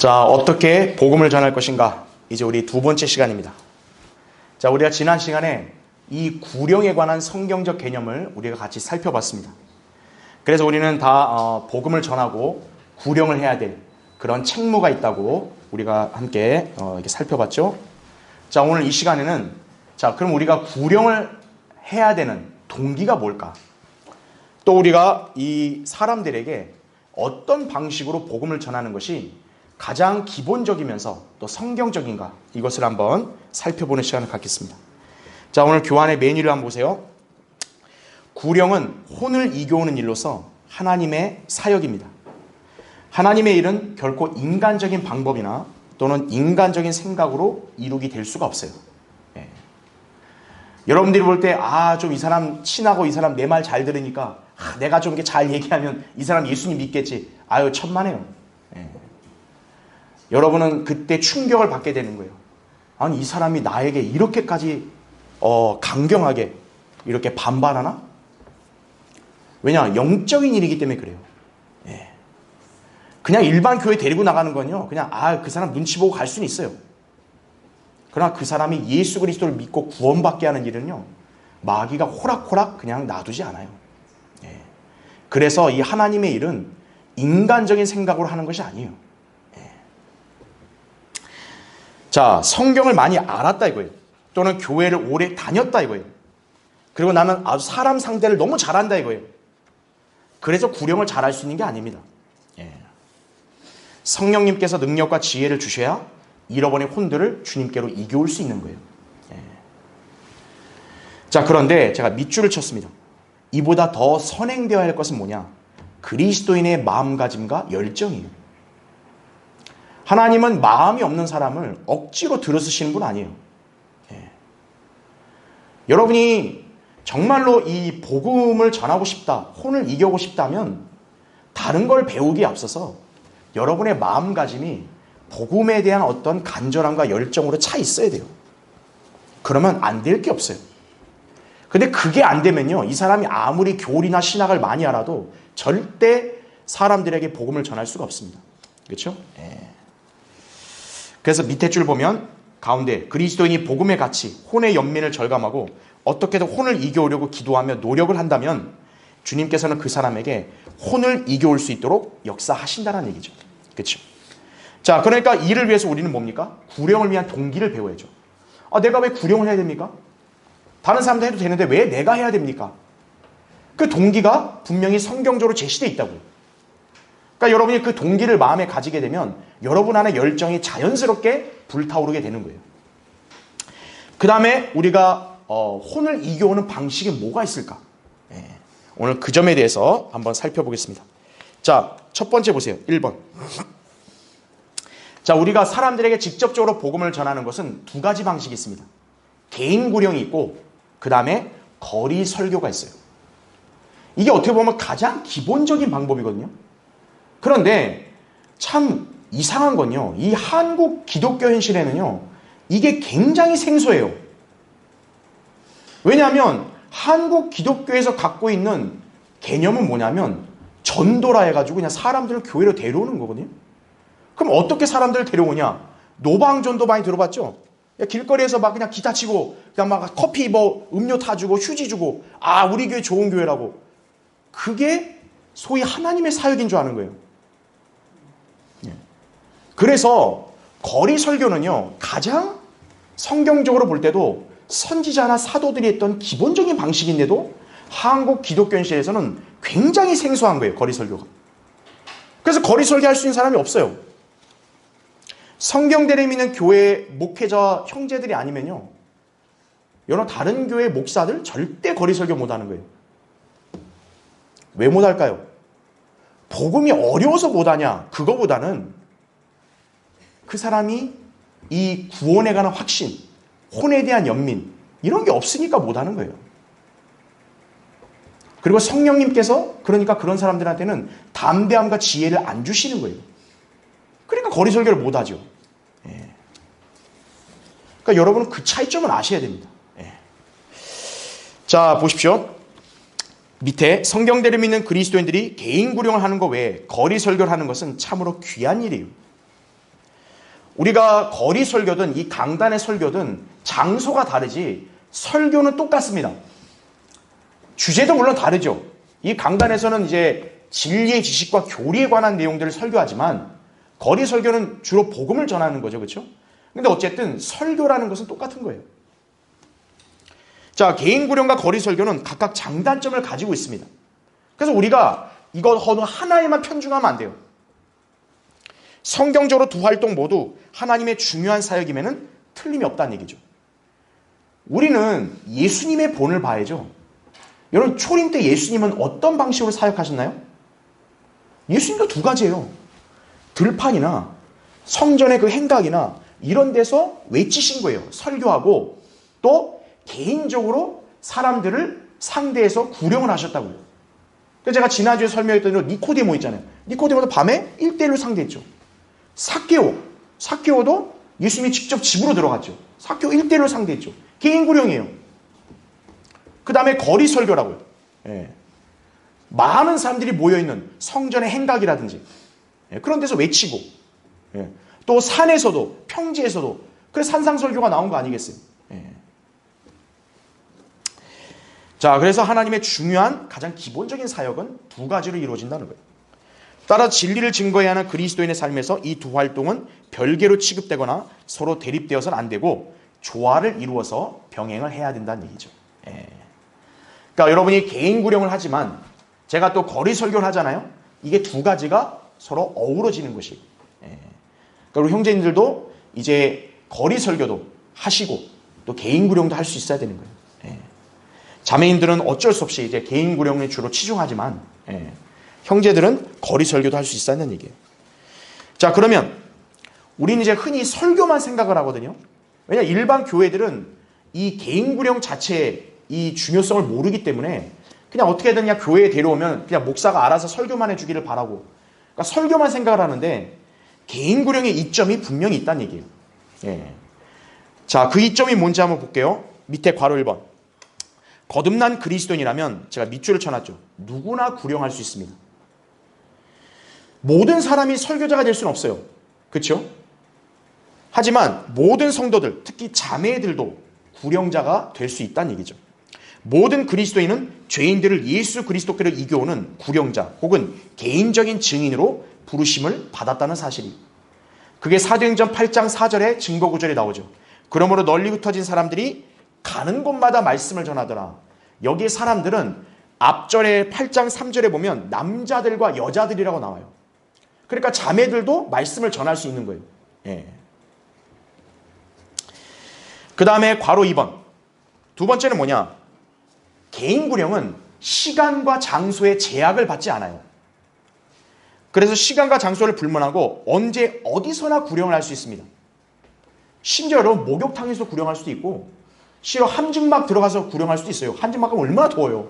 자, 어떻게 복음을 전할 것인가? 이제 우리 두 번째 시간입니다. 자, 우리가 지난 시간에 이 구령에 관한 성경적 개념을 우리가 같이 살펴봤습니다. 그래서 우리는 다 복음을 전하고 구령을 해야 될 그런 책무가 있다고 우리가 함께 이렇게 살펴봤죠. 자, 오늘 이 시간에는 자, 그럼 우리가 구령을 해야 되는 동기가 뭘까? 또 우리가 이 사람들에게 어떤 방식으로 복음을 전하는 것이 가장 기본적이면서 또 성경적인가? 이것을 한번 살펴보는 시간을 갖겠습니다. 자, 오늘 교환의 메뉴를 한번 보세요. 구령은 혼을 이겨오는 일로서 하나님의 사역입니다. 하나님의 일은 결코 인간적인 방법이나 또는 인간적인 생각으로 이루게 될 수가 없어요. 예. 여러분들이 볼 때 좀 이 사람 친하고 이 사람 내 말 잘 들으니까 내가 좀 이렇게 잘 얘기하면 이 사람 예수님 믿겠지. 천만에요. 예. 여러분은 그때 충격을 받게 되는 거예요. 아니, 이 사람이 나에게 이렇게까지 강경하게 이렇게 반발하나? 왜냐? 영적인 일이기 때문에 그래요. 예. 그냥 일반 교회 데리고 나가는 건요, 그냥 그 사람 눈치 보고 갈 수는 있어요. 그러나 그 사람이 예수 그리스도를 믿고 구원받게 하는 일은요, 마귀가 호락호락 그냥 놔두지 않아요. 예. 그래서 이 하나님의 일은 인간적인 생각으로 하는 것이 아니에요. 예. 자, 성경을 많이 알았다 이거예요. 또는 교회를 오래 다녔다 이거예요. 그리고 나는 아주 사람 상대를 너무 잘한다 이거예요. 그래서 구령을 잘할 수 있는 게 아닙니다. 예. 성령님께서 능력과 지혜를 주셔야 잃어버린 혼들을 주님께로 이겨올 수 있는 거예요. 예. 자, 그런데 제가 밑줄을 쳤습니다. 이보다 더 선행되어야 할 것은 뭐냐? 그리스도인의 마음가짐과 열정이에요. 하나님은 마음이 없는 사람을 억지로 들어쓰시는 분 아니에요. 예. 여러분이 정말로 이 복음을 전하고 싶다, 혼을 이겨오고 싶다면 다른 걸 배우기에 앞서서 여러분의 마음가짐이 복음에 대한 어떤 간절함과 열정으로 차 있어야 돼요. 그러면 안 될 게 없어요. 근데 그게 안 되면요, 이 사람이 아무리 교리나 신학을 많이 알아도 절대 사람들에게 복음을 전할 수가 없습니다. 그렇죠? 예. 그래서 밑에 줄 보면 가운데 그리스도인이 복음의 가치, 혼의 연민을 절감하고 어떻게든 혼을 이겨오려고 기도하며 노력을 한다면 주님께서는 그 사람에게 혼을 이겨올 수 있도록 역사하신다는 얘기죠. 그렇죠? 자, 그러니까 이를 위해서 우리는 뭡니까? 구령을 위한 동기를 배워야죠. 내가 왜 구령을 해야 됩니까? 다른 사람도 해도 되는데 왜 내가 해야 됩니까? 그 동기가 분명히 성경적으로 제시되어 있다고요. 그러니까 여러분이 그 동기를 마음에 가지게 되면 여러분 안에 열정이 자연스럽게 불타오르게 되는 거예요. 그 다음에 우리가 혼을 이겨오는 방식이 뭐가 있을까? 예. 오늘 그 점에 대해서 한번 살펴보겠습니다. 자, 첫 번째 보세요. 1번. 자, 우리가 사람들에게 직접적으로 복음을 전하는 것은 두 가지 방식이 있습니다. 개인 구령이 있고 그 다음에 거리 설교가 있어요. 이게 어떻게 보면 가장 기본적인 방법이거든요. 그런데 참 이상한 건요, 이 한국 기독교 현실에는요, 이게 굉장히 생소해요. 왜냐하면 한국 기독교에서 갖고 있는 개념은 뭐냐면 전도라 해가지고 그냥 사람들을 교회로 데려오는 거거든요. 그럼 어떻게 사람들을 데려오냐? 노방전도 많이 들어봤죠? 길거리에서 막 그냥 기타 치고 그냥 막 커피 음료 타주고 휴지 주고 우리 교회 좋은 교회라고. 그게 소위 하나님의 사역인 줄 아는 거예요. 그래서 거리 설교는요, 가장 성경적으로 볼 때도 선지자나 사도들이 했던 기본적인 방식인데도 한국 기독교 현실에서는 굉장히 생소한 거예요, 거리 설교가. 그래서 거리 설교할 수 있는 사람이 없어요. 성경대를 믿는 교회 목회자 형제들이 아니면요, 여러 다른 교회 목사들 절대 거리 설교 못하는 거예요. 왜 못할까요? 복음이 어려워서 못하냐? 그거보다는 그 사람이 이 구원에 관한 확신, 혼에 대한 연민, 이런 게 없으니까 못하는 거예요. 그리고 성령님께서 그러니까 그런 사람들한테는 담대함과 지혜를 안 주시는 거예요. 그러니까 거리 설교를 못하죠. 예. 그러니까 여러분은 그 차이점을 아셔야 됩니다. 예. 자, 보십시오. 밑에 성경대를 믿는 그리스도인들이 개인 구령을 하는 것 외에 거리 설교를 하는 것은 참으로 귀한 일이에요. 우리가 거리 설교든 이 강단의 설교든 장소가 다르지 설교는 똑같습니다. 주제도 물론 다르죠. 이 강단에서는 이제 진리의 지식과 교리에 관한 내용들을 설교하지만 거리 설교는 주로 복음을 전하는 거죠. 그렇죠? 근데 어쨌든 설교라는 것은 똑같은 거예요. 자, 개인 구령과 거리 설교는 각각 장단점을 가지고 있습니다. 그래서 우리가 이거 어느 하나에만 편중하면 안 돼요. 성경적으로 두 활동 모두 하나님의 중요한 사역임에는 틀림이 없다는 얘기죠. 우리는 예수님의 본을 봐야죠. 여러분, 초림 때 예수님은 어떤 방식으로 사역하셨나요? 예수님도 두 가지예요. 들판이나 성전의 그 행각이나 이런 데서 외치신 거예요. 설교하고 또 개인적으로 사람들을 상대해서 구령을 하셨다고요. 그래서 제가 지난주에 설명했던 대로 니코데모 있잖아요. 니코데모도 밤에 1대1로 상대했죠. 삭개오도 예수님이 직접 집으로 들어갔죠. 삭개오 1대1로 상대했죠. 개인 구령이에요. 그 다음에 거리 설교라고요. 예. 많은 사람들이 모여있는 성전의 행각이라든지 그런 데서 외치고 또 산에서도 평지에서도 그래서 산상설교가 나온 거 아니겠어요? 자, 그래서 하나님의 중요한 가장 기본적인 사역은 두 가지로 이루어진다는 거예요. 따라 진리를 증거해야 하는 그리스도인의 삶에서 이 두 활동은 별개로 취급되거나 서로 대립되어서는 안 되고 조화를 이루어서 병행을 해야 된다는 얘기죠. 그러니까 여러분이 개인 구령을 하지만 제가 또 거리 설교를 하잖아요. 이게 두 가지가 서로 어우러지는 것이. 그리고 형제님들도 이제 거리 설교도 하시고 또 개인 구령도 할 수 있어야 되는 거예요. 자매님들은 어쩔 수 없이 이제 개인 구령에 주로 치중하지만 형제들은 거리 설교도 할 수 있어야 하는 얘기예요. 자, 그러면 우리는 이제 흔히 설교만 생각을 하거든요. 왜냐 일반 교회들은 이 개인 구령 자체의 이 중요성을 모르기 때문에 그냥 어떻게든 그냥 교회에 데려오면 그냥 목사가 알아서 설교만 해주기를 바라고 그러니까 설교만 생각을 하는데 개인 구령의 이점이 분명히 있다는 얘기예요. 자, 그 이점이 뭔지 한번 볼게요. 밑에 괄호 1번. 거듭난 그리스도인이라면 제가 밑줄을 쳐놨죠. 누구나 구령할 수 있습니다. 모든 사람이 설교자가 될 수는 없어요. 그렇죠? 하지만 모든 성도들, 특히 자매들도 구령자가 될 수 있다는 얘기죠. 모든 그리스도인은 죄인들을 예수 그리스도께로 이겨오는 구령자 혹은 개인적인 증인으로 부르심을 받았다는 사실이. 그게 사도행전 8장 4절에 증거 구절에 나오죠. 그러므로 널리 흩어진 사람들이 가는 곳마다 말씀을 전하더라. 여기에 사람들은 앞절에 8장 3절에 보면 남자들과 여자들이라고 나와요. 그러니까 자매들도 말씀을 전할 수 있는 거예요. 그 다음에 괄호 2번. 두 번째는 뭐냐? 개인 구령은 시간과 장소에 제약을 받지 않아요. 그래서 시간과 장소를 불문하고 언제 어디서나 구령을 할 수 있습니다. 심지어 여러분 목욕탕에서 구령할 수도 있고 실로 함증막 들어가서 구령할 수도 있어요. 함증막 가면 얼마나 더워요.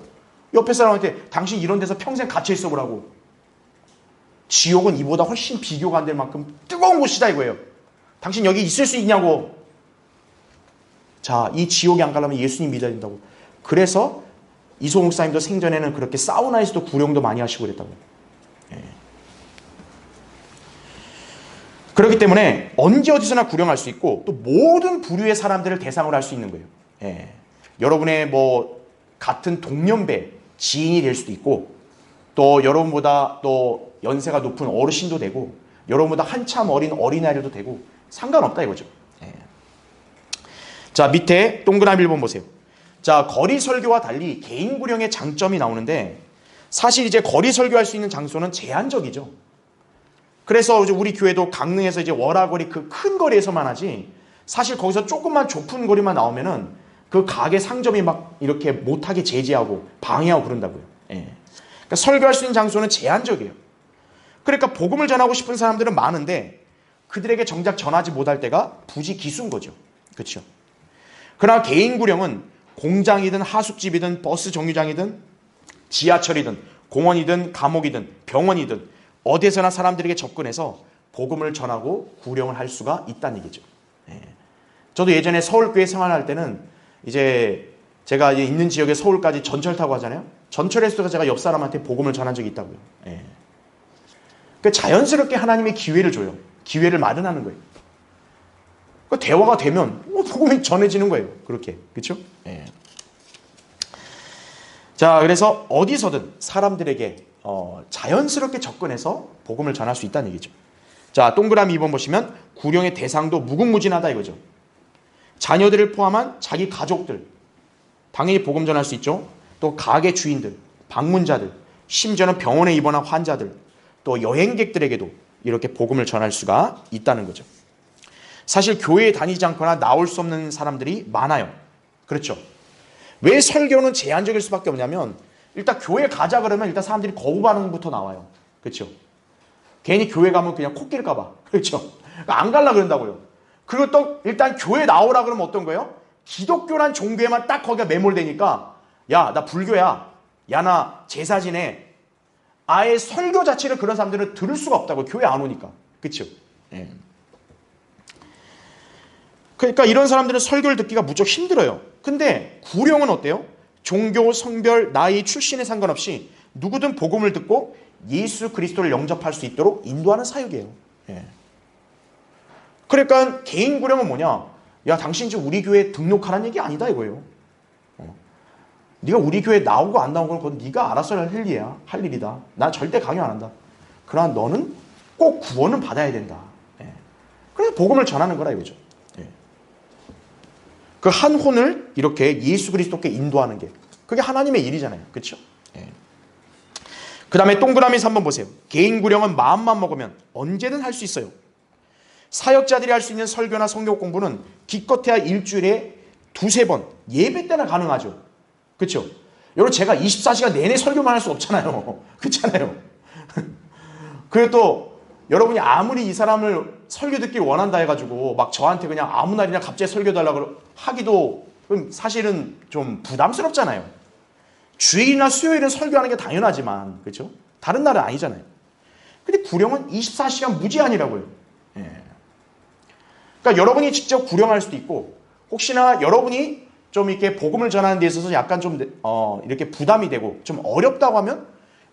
옆에 사람한테 당신 이런 데서 평생 갇혀 있어 보라고. 지옥은 이보다 훨씬 비교가 안 될 만큼 뜨거운 곳이다 이거예요. 당신 여기 있을 수 있냐고. 자, 이 지옥에 안 가려면 예수님 믿어야 된다고. 그래서 이소호 목사님도 생전에는 그렇게 사우나에서도 구령도 많이 하시고 그랬다고요. 그렇기 때문에 언제 어디서나 구령할 수 있고 또 모든 부류의 사람들을 대상으로 할 수 있는 거예요. 여러분의 뭐 같은 동년배 지인이 될 수도 있고 또 여러분보다 또 연세가 높은 어르신도 되고 여러분보다 한참 어린 어린아이도 되고 상관없다 이거죠. 자, 밑에 동그라미 1번 보세요. 자, 거리 설교와 달리 개인 구령의 장점이 나오는데 사실 이제 거리 설교할 수 있는 장소는 제한적이죠. 그래서 우리 교회도 강릉에서 이제 월화거리 그 큰 거리에서만 하지 사실 거기서 조금만 좁은 거리만 나오면은 그 가게 상점이 막 이렇게 못하게 제지하고 방해하고 그런다고요. 그러니까 설교할 수 있는 장소는 제한적이에요. 그러니까 복음을 전하고 싶은 사람들은 많은데 그들에게 정작 전하지 못할 때가 부지 기수인 거죠. 그렇죠? 그러나 개인 구령은 공장이든 하숙집이든 버스 정류장이든 지하철이든 공원이든 감옥이든 병원이든 어디서나 사람들에게 접근해서 복음을 전하고 구령을 할 수가 있다는 얘기죠. 저도 예전에 서울교회 생활할 때는 이제 제가 있는 지역에 서울까지 전철 타고 하잖아요. 전철에서 제가 옆 사람한테 복음을 전한 적이 있다고요. 그러니까 자연스럽게 하나님의 기회를 줘요. 기회를 마련하는 거예요. 그 대화가 되면 복음이 전해지는 거예요. 그렇게. 그렇죠? 예. 자, 그래서 어디서든 사람들에게 자연스럽게 접근해서 복음을 전할 수 있다는 얘기죠. 자, 동그라미 2번 보시면 구령의 대상도 무궁무진하다 이거죠. 자녀들을 포함한 자기 가족들, 당연히 복음 전할 수 있죠. 또 가게 주인들, 방문자들, 심지어는 병원에 입원한 환자들, 또 여행객들에게도 이렇게 복음을 전할 수가 있다는 거죠. 사실 교회에 다니지 않거나 나올 수 없는 사람들이 많아요. 그렇죠? 왜 설교는 제한적일 수밖에 없냐면 일단 교회 가자 그러면 일단 사람들이 거부 반응부터 나와요. 그렇죠? 괜히 교회 가면 그냥 코 낄까 봐. 그렇죠? 안 갈라 그런다고요. 그리고 또 일단 교회 나오라 그러면 어떤 거예요? 기독교란 종교에만 딱 거기가 매몰되니까 야, 나 불교야. 야, 나 제사 지내. 아예 설교 자체를 그런 사람들은 들을 수가 없다고. 교회 안 오니까. 그렇죠? 예. 그러니까 이런 사람들은 설교를 듣기가 무척 힘들어요. 근데 구령은 어때요? 종교, 성별, 나이, 출신에 상관없이 누구든 복음을 듣고 예수 그리스도를 영접할 수 있도록 인도하는 사역이에요. 예. 그러니까 개인 구령은 뭐냐? 야, 당신 지금 우리 교회에 등록하라는 얘기 아니다 이거예요. 네가 우리 교회에 나오고 안 나오고 그건 네가 알아서 할 일이다. 난 절대 강요 안 한다. 그러나 너는 꼭 구원은 받아야 된다. 예. 그래서 복음을 전하는 거라 이거죠. 예. 그 한 혼을 이렇게 예수 그리스도께 인도하는 게 그게 하나님의 일이잖아요. 그렇죠? 예. 그 다음에 동그라미에서 한번 보세요. 개인 구령은 마음만 먹으면 언제든 할 수 있어요. 사역자들이 할 수 있는 설교나 성경 공부는 기껏해야 일주일에 2-3번 예배 때나 가능하죠. 그렇죠? 여러분 제가 24시간 내내 설교만 할 수 없잖아요. 그렇잖아요. 그리고 또 여러분이 아무리 이 사람을 설교 듣길 원한다 해가지고 막 저한테 그냥 아무 날이나 갑자기 설교 달라고 하기도 사실은 좀 부담스럽잖아요. 주일이나 수요일은 설교하는 게 당연하지만 그렇죠? 다른 날은 아니잖아요. 근데 구령은 24시간 무제한이라고요. 예. 그러니까 여러분이 직접 구령할 수도 있고 혹시나 여러분이 좀 이렇게 복음을 전하는 데 있어서 약간 좀 이렇게 부담이 되고 좀 어렵다고 하면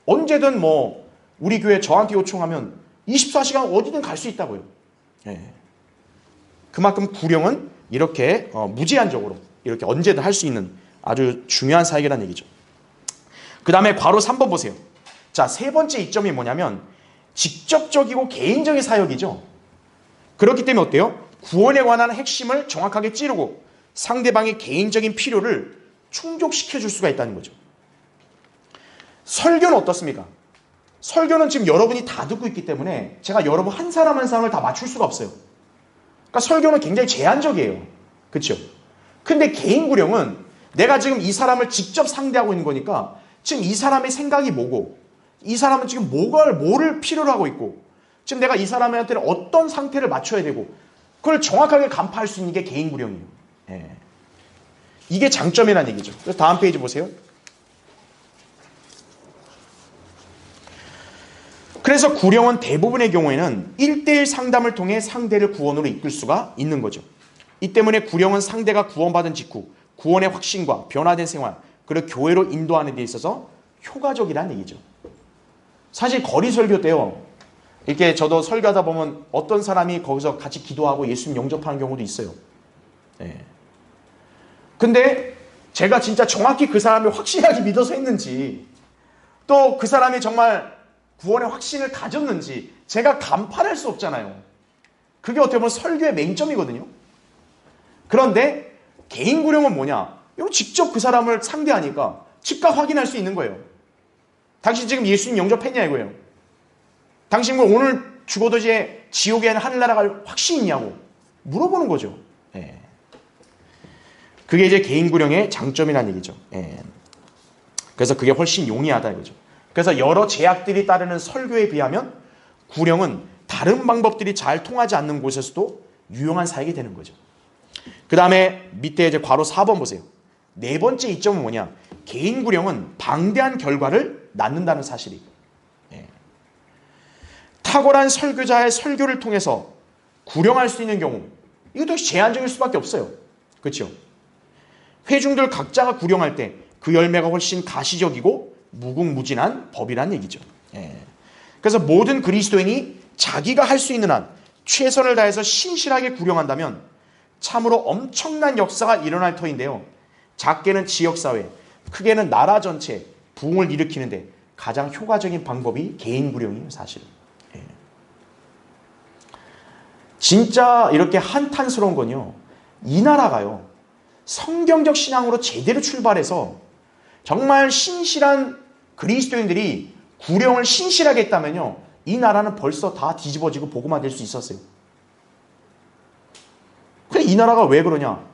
언제든 뭐 우리 교회 저한테 요청하면 24시간 어디든 갈 수 있다고요. 예. 그만큼 구령은 이렇게 무제한적으로 이렇게 언제든 할 수 있는 아주 중요한 사역이라는 얘기죠. 그 다음에 괄호 3번 보세요. 자, 세 번째 이점이 뭐냐면 직접적이고 개인적인 사역이죠. 그렇기 때문에 어때요? 구원에 관한 핵심을 정확하게 찌르고 상대방의 개인적인 필요를 충족시켜 줄 수가 있다는 거죠. 설교는 어떻습니까? 설교는 지금 여러분이 다 듣고 있기 때문에 제가 여러분 한 사람 한 사람을 다 맞출 수가 없어요. 그러니까 설교는 굉장히 제한적이에요. 그렇죠? 근데 개인 구령은 내가 지금 이 사람을 직접 상대하고 있는 거니까 지금 이 사람의 생각이 뭐고 이 사람은 지금 뭐를 필요로 하고 있고 지금 내가 이 사람한테는 어떤 상태를 맞춰야 되고 그걸 정확하게 간파할 수 있는 게 개인 구령이에요. 예. 이게 장점이라는 얘기죠. 그래서 다음 페이지 보세요. 그래서 구령은 대부분의 경우에는 1대1 상담을 통해 상대를 구원으로 이끌 수가 있는 거죠. 이 때문에 구령은 상대가 구원받은 직후 구원의 확신과 변화된 생활 그리고 교회로 인도하는 데 있어서 효과적이라는 얘기죠. 사실 거리 설교 때요. 이렇게 저도 설교하다 보면 어떤 사람이 거기서 같이 기도하고 예수님 영접하는 경우도 있어요. 예. 근데 제가 진짜 정확히 그 사람을 확실하게 믿어서 했는지 또 그 사람이 정말 구원의 확신을 가졌는지 제가 간파할 수 없잖아요. 그게 어떻게 보면 설교의 맹점이거든요. 그런데 개인 구령은 뭐냐? 이거 직접 그 사람을 상대하니까 즉각 확인할 수 있는 거예요. 당신 지금 예수님 영접했냐 이거예요. 당신 뭐 오늘 죽어도 이제 지옥에 하늘나라 갈 확신이 있냐고 물어보는 거죠. 예. 그게 이제 개인 구령의 장점이라는 얘기죠. 예. 그래서 그게 훨씬 용이하다 이거죠. 그래서 여러 제약들이 따르는 설교에 비하면 구령은 다른 방법들이 잘 통하지 않는 곳에서도 유용한 사역이 되는 거죠. 그 다음에 밑에 이제 괄호 4번 보세요. 네 번째 이점은 뭐냐? 개인 구령은 방대한 결과를 낳는다는 사실이. 예. 탁월한 설교자의 설교를 통해서 구령할 수 있는 경우 이것도 제한적일 수밖에 없어요. 그렇죠? 회중들 각자가 구령할 때 그 열매가 훨씬 가시적이고 무궁무진한 법이란 얘기죠. 예. 그래서 모든 그리스도인이 자기가 할 수 있는 한 최선을 다해서 신실하게 구령한다면 참으로 엄청난 역사가 일어날 터인데요. 작게는 지역사회, 크게는 나라 전체 부흥을 일으키는데 가장 효과적인 방법이 개인 구령이에요, 사실은. 예. 진짜 이렇게 한탄스러운 건요, 이 나라가요, 성경적 신앙으로 제대로 출발해서 정말 신실한 그리스도인들이 구령을 신실하게 했다면요, 이 나라는 벌써 다 뒤집어지고 복음화될 수 있었어요. 근데 이 나라가 왜 그러냐?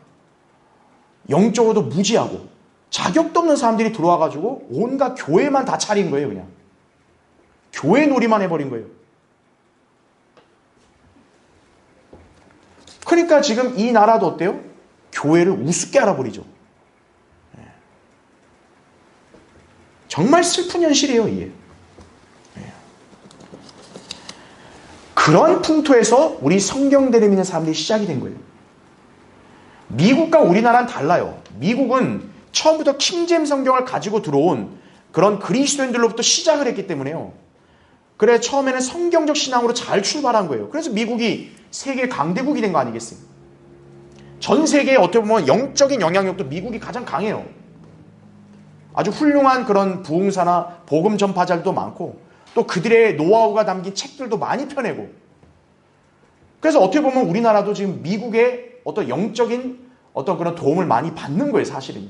영적으로도 무지하고 자격도 없는 사람들이 들어와가지고 온갖 교회만 다 차린 거예요. 그냥 교회 놀이만 해버린 거예요. 그러니까 지금 이 나라도 어때요? 교회를 우습게 알아버리죠. 정말 슬픈 현실이에요, 이게. 그런 풍토에서 우리 성경대를 믿는 사람들이 시작이 된 거예요. 미국과 우리나라는 달라요. 미국은 처음부터 킹제임스 성경을 가지고 들어온 그런 그리스도인들로부터 시작을 했기 때문에요. 그래, 처음에는 성경적 신앙으로 잘 출발한 거예요. 그래서 미국이 세계 강대국이 된 거 아니겠어요? 전 세계에 어떻게 보면 영적인 영향력도 미국이 가장 강해요. 아주 훌륭한 그런 부흥사나 복음 전파자들도 많고, 또 그들의 노하우가 담긴 책들도 많이 펴내고, 그래서 어떻게 보면 우리나라도 지금 미국의 어떤 영적인 어떤 그런 도움을 많이 받는 거예요, 사실은.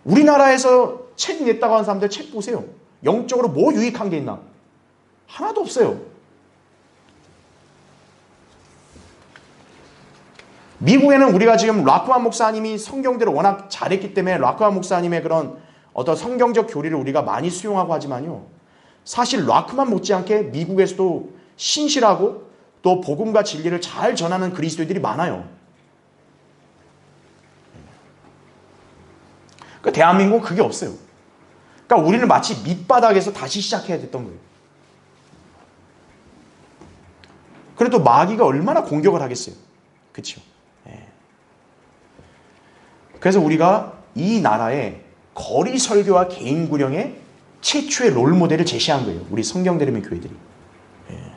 우리나라에서 책 냈다고 하는 사람들 책 보세요. 영적으로 뭐 유익한 게 있나? 하나도 없어요. 미국에는 우리가 지금 락크만 목사님이 성경대로 워낙 잘했기 때문에 락크만 목사님의 그런 어떤 성경적 교리를 우리가 많이 수용하고 하지만요, 사실 락크만 못지않게 미국에서도 신실하고 또 복음과 진리를 잘 전하는 그리스도인들이 많아요. 그러니까 대한민국은 그게 없어요. 그러니까 우리는 마치 밑바닥에서 다시 시작해야 됐던 거예요. 그래도 마귀가 얼마나 공격을 하겠어요. 그렇죠? 네. 그래서 우리가 이 나라의 거리 설교와 개인 구령의 최초의 롤 모델을 제시한 거예요. 우리 성경대리면 교회들이. 네.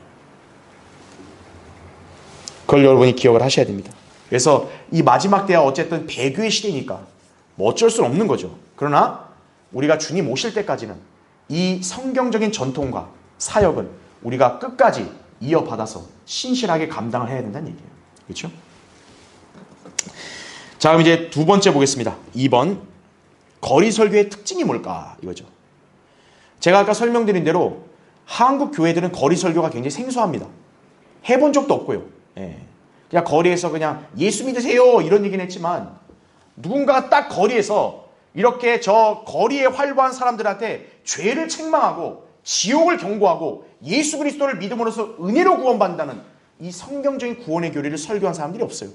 그걸 여러분이 기억을 하셔야 됩니다. 그래서 이 마지막 때가 어쨌든 배교의 시대니까 뭐 어쩔 수는 없는 거죠. 그러나 우리가 주님 오실 때까지는 이 성경적인 전통과 사역은 우리가 끝까지 이어받아서 신실하게 감당을 해야 된다는 얘기예요. 그렇죠? 자, 그럼 이제 두 번째 보겠습니다. 2번, 거리 설교의 특징이 뭘까? 이거죠. 제가 아까 설명드린 대로 한국 교회들은 거리 설교가 굉장히 생소합니다. 해본 적도 없고요. 예. 그냥 거리에서 그냥 예수 믿으세요 이런 얘기는 했지만, 누군가가 딱 거리에서 이렇게 저 거리에 활보한 사람들한테 죄를 책망하고 지옥을 경고하고 예수 그리스도를 믿음으로써 은혜로 구원받는다는 이 성경적인 구원의 교리를 설교한 사람들이 없어요.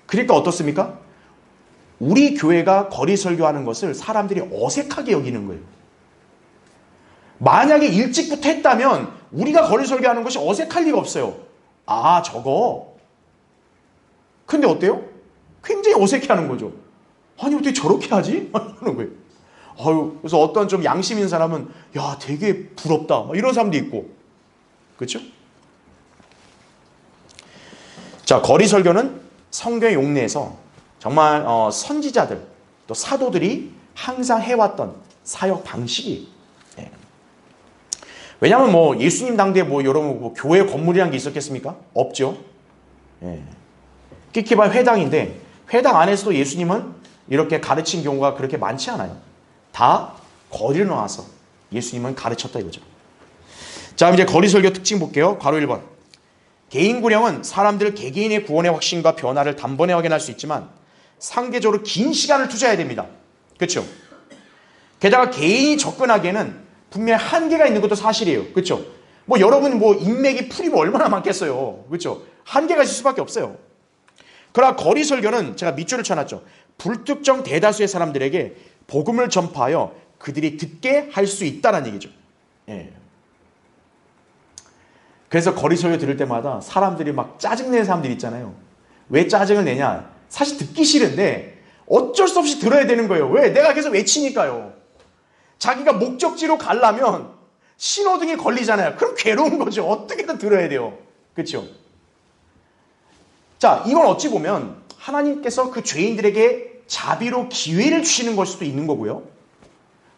그러니까 어떻습니까? 우리 교회가 거리 설교하는 것을 사람들이 어색하게 여기는 거예요. 만약에 일찍부터 했다면 우리가 거리 설교하는 것이 어색할 리가 없어요. 아, 저거. 근데 어때요? 굉장히 어색해하는 거죠. 아니, 어떻게 저렇게 하지? 하는 거예요. 그래서 어떤 좀 양심 있는 사람은 야, 되게 부럽다 이런 사람도 있고, 그렇죠? 자, 거리 설교는 성경의 용례에서 정말 선지자들 또 사도들이 항상 해왔던 사역 방식이에요. 예. 왜냐하면 뭐 예수님 당대에 뭐 여러분 뭐 교회 건물이란 게 있었겠습니까? 없죠. 예. 끼키바 회당인데 회당 안에서도 예수님은 이렇게 가르친 경우가 그렇게 많지 않아요. 다 거리를 나와서 예수님은 가르쳤다 이거죠. 자, 이제 거리 설교 특징 볼게요. 괄호 1번. 개인 구령은 사람들 개개인의 구원의 확신과 변화를 단번에 확인할 수 있지만 상대적으로 긴 시간을 투자해야 됩니다. 그렇죠? 게다가 개인이 접근하기에는 분명히 한계가 있는 것도 사실이에요. 그렇죠? 뭐 여러분 뭐 인맥이 풀이 뭐 얼마나 많겠어요. 그렇죠? 한계가 있을 수밖에 없어요. 그러나 거리 설교는 제가 밑줄을 쳐놨죠. 불특정 대다수의 사람들에게 복음을 전파하여 그들이 듣게 할 수 있다는 얘기죠. 예. 그래서 거리 설교 들을 때마다 사람들이 막 짜증내는 사람들이 있잖아요. 왜 짜증을 내냐? 사실 듣기 싫은데 어쩔 수 없이 들어야 되는 거예요. 왜? 내가 계속 외치니까요. 자기가 목적지로 가려면 신호등이 걸리잖아요. 그럼 괴로운 거죠. 어떻게든 들어야 돼요. 그렇죠? 자, 이건 어찌 보면 하나님께서 그 죄인들에게 자비로 기회를 주시는 걸 수도 있는 거고요.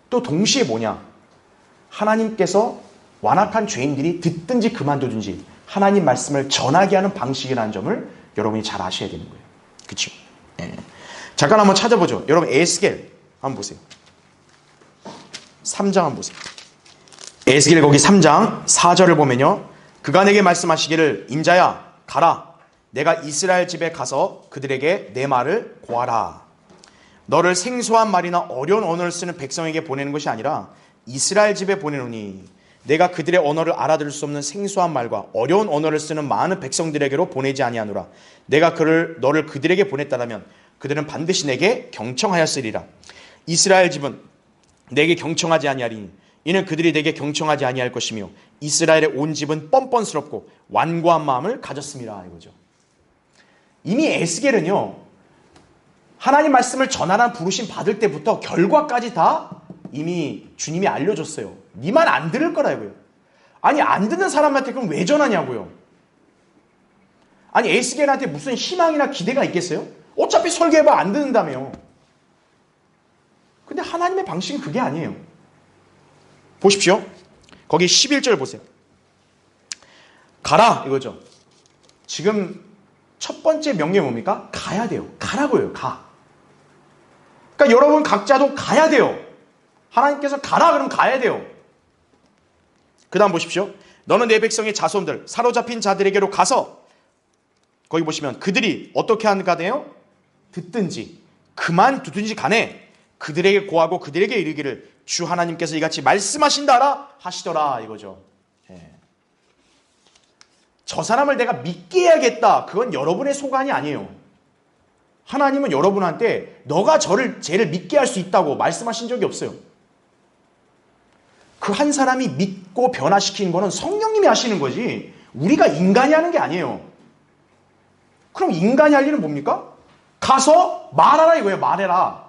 또 동시에 뭐냐? 하나님께서 완악한 죄인들이 듣든지 그만두든지 하나님 말씀을 전하게 하는 방식이라는 점을 여러분이 잘 아셔야 되는 거예요. 그렇죠? 네. 잠깐 한번 찾아보죠. 여러분 에스겔 한번 보세요. 3장 한번 보세요. 에스겔 거기 3장 4절을 보면요. 그가 내게 말씀하시기를 인자야 가라. 내가 이스라엘 집에 가서 그들에게 내 말을 고하라. 너를 생소한 말이나 어려운 언어를 쓰는 백성에게 보내는 것이 아니라 이스라엘 집에 보내노니 내가 그들의 언어를 알아들을 수 없는 생소한 말과 어려운 언어를 쓰는 많은 백성들에게로 보내지 아니하노라. 내가 너를 그들에게 보냈다라면 그들은 반드시 내게 경청하였으리라. 이스라엘 집은 내게 경청하지 아니하리니 이는 그들이 내게 경청하지 아니할 것이며 이스라엘의 온 집은 뻔뻔스럽고 완고한 마음을 가졌습니다. 이거죠. 이미 에스겔은요, 하나님 말씀을 전하라는 부르심 받을 때부터 결과까지 다 이미 주님이 알려줬어요. 네 말 안 들을 거라고요. 아니 안 듣는 사람한테 그럼 왜 전하냐고요. 아니 에스겔한테 무슨 희망이나 기대가 있겠어요? 어차피 설교해봐 안 듣는다며요. 근데 하나님의 방식은 그게 아니에요. 보십시오. 거기 11절 보세요. 가라 이거죠. 지금 첫 번째 명령이 뭡니까? 가야 돼요. 가라고요. 가. 그러니까 여러분 각자도 가야 돼요. 하나님께서 가라 그러면 가야 돼요. 그 다음 보십시오. 너는 내 백성의 자손들 사로잡힌 자들에게로 가서 거기 보시면 그들이 어떻게 하는가 돼요? 듣든지 그만두든지 간에 그들에게 고하고 그들에게 이르기를 주 하나님께서 이같이 말씀하신다라 하시더라 이거죠. 예. 저 사람을 내가 믿게 해야겠다. 그건 여러분의 소관이 아니에요. 하나님은 여러분한테 너가 쟤를 믿게 할 수 있다고 말씀하신 적이 없어요. 그 한 사람이 믿고 변화시키는 거는 성령님이 하시는 거지 우리가 인간이 하는 게 아니에요. 그럼 인간이 할 일은 뭡니까? 가서 말하라 이거예요. 말해라.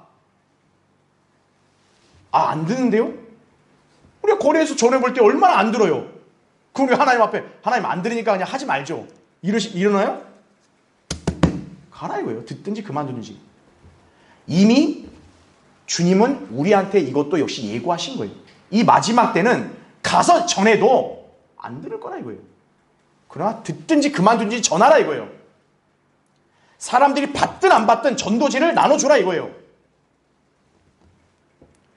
아, 안 듣는데요? 우리가 거리에서 전해볼 때 얼마나 안 들어요. 그럼 우리 하나님 앞에 하나님 안 들으니까 그냥 하지 말죠. 이러나요? 가라 이거예요. 듣든지 그만두든지. 이미 주님은 우리한테 이것도 역시 예고하신 거예요. 이 마지막 때는 가서 전해도 안 들을 거라 이거예요. 그러나 듣든지 그만두든지 전하라 이거예요. 사람들이 받든 안 받든 전도지를 나눠주라 이거예요.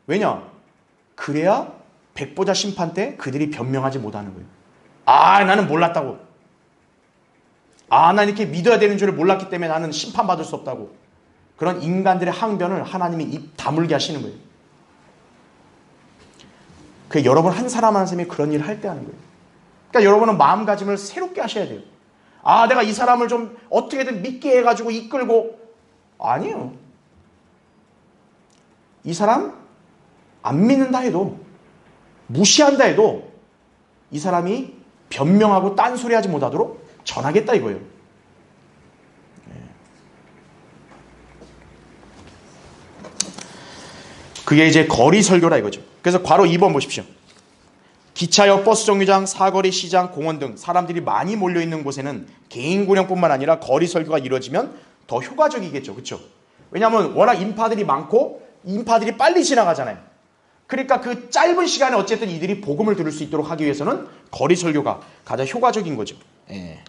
왜냐? 그래야 백보자 심판 때 그들이 변명하지 못하는 거예요. 아, 나는 몰랐다고. 아, 난 이렇게 믿어야 되는 줄을 몰랐기 때문에 나는 심판받을 수 없다고. 그런 인간들의 항변을 하나님이 입 다물게 하시는 거예요. 그게 여러분 한 사람 한 사람이 그런 일을 할 때 하는 거예요. 그러니까 여러분은 마음가짐을 새롭게 하셔야 돼요. 아, 내가 이 사람을 좀 어떻게든 믿게 해가지고 이끌고. 아니에요. 이 사람 안 믿는다 해도 무시한다 해도 이 사람이 변명하고 딴소리 하지 못하도록 전하겠다 이거예요. 그게 이제 거리 설교라 이거죠. 그래서 괄호 2번 보십시오. 기차역, 버스 정류장, 사거리, 시장, 공원 등 사람들이 많이 몰려있는 곳에는 개인 구령뿐만 아니라 거리 설교가 이루어지면 더 효과적이겠죠. 그렇죠? 왜냐하면 워낙 인파들이 많고 인파들이 빨리 지나가잖아요. 그러니까 그 짧은 시간에 어쨌든 이들이 복음을 들을 수 있도록 하기 위해서는 거리 설교가 가장 효과적인 거죠. 예.